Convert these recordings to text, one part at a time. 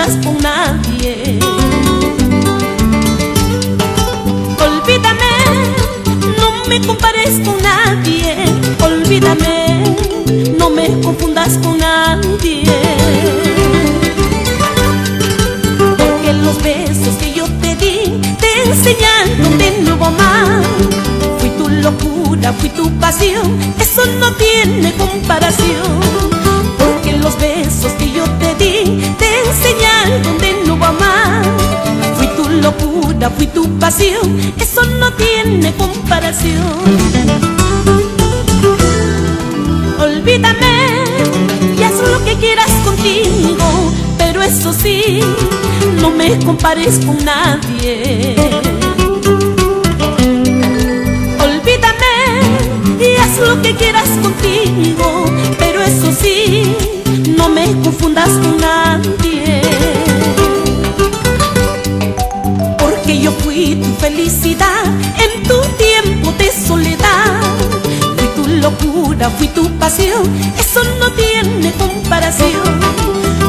confundas con nadie. Olvídame, no me compares con nadie. Olvídame, no me confundas con nadie. Porque los besos que yo te di te enseñaron de nuevo a amar. Fui tu locura, fui tu pasión, eso no tiene comparación. Porque los besos que yo te di te enseñaron de nuevo a amar. Fui tu locura, fui tu pasión, eso no tiene comparación. Olvídame y haz lo que quieras contigo, pero eso sí, no me compares con nadie. Olvídame y haz lo que quieras contigo, pero eso sí, no me confundas con nadie. Porque yo fui tu felicidad en tu tiempo de soledad. Fui tu locura, fui tu pasión, eso no tiene comparación.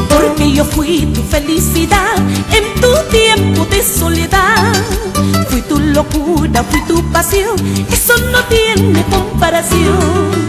Porque yo fui tu felicidad en tu tiempo de soledad. Fui tu locura, fui tu pasión, eso no tiene comparación.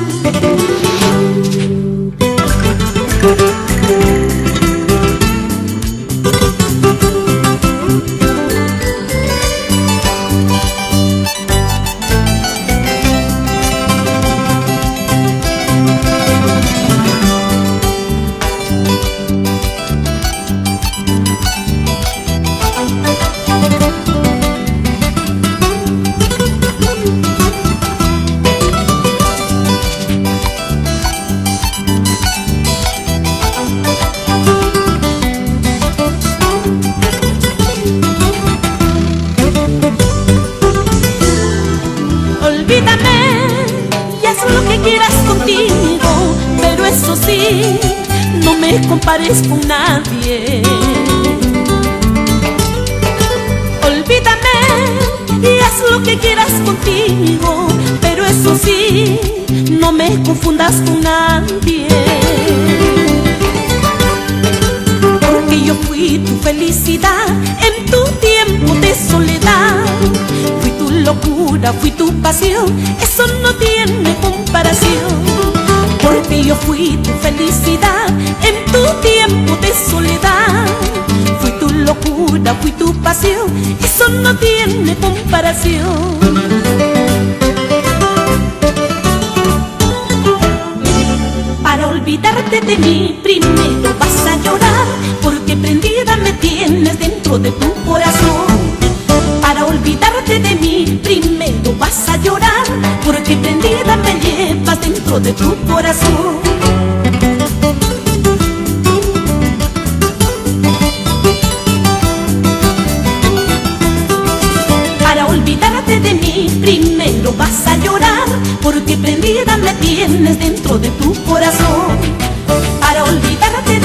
Olvídame y haz lo que quieras contigo, pero eso sí, no me compares con nadie. Olvídame y haz lo que quieras contigo, pero eso sí, no me confundas con nadie. Porque yo fui tu felicidad en tu tiempo de soledad. Fui tu locura, fui tu pasión, eso no tiene comparación. Porque yo fui tu felicidad en tu tiempo de soledad. Fui tu locura, fui tu pasión, eso no tiene comparación. Para olvidarte de mí primero vas a llorar, porque prendida me tienes dentro de tu corazón. Para olvidarte de mí primero vas a llorar, porque prendida me llevas dentro de tu corazón. Para olvidarte de mí primero vas a llorar, porque prendida me tienes dentro de tu corazón. Para olvidarte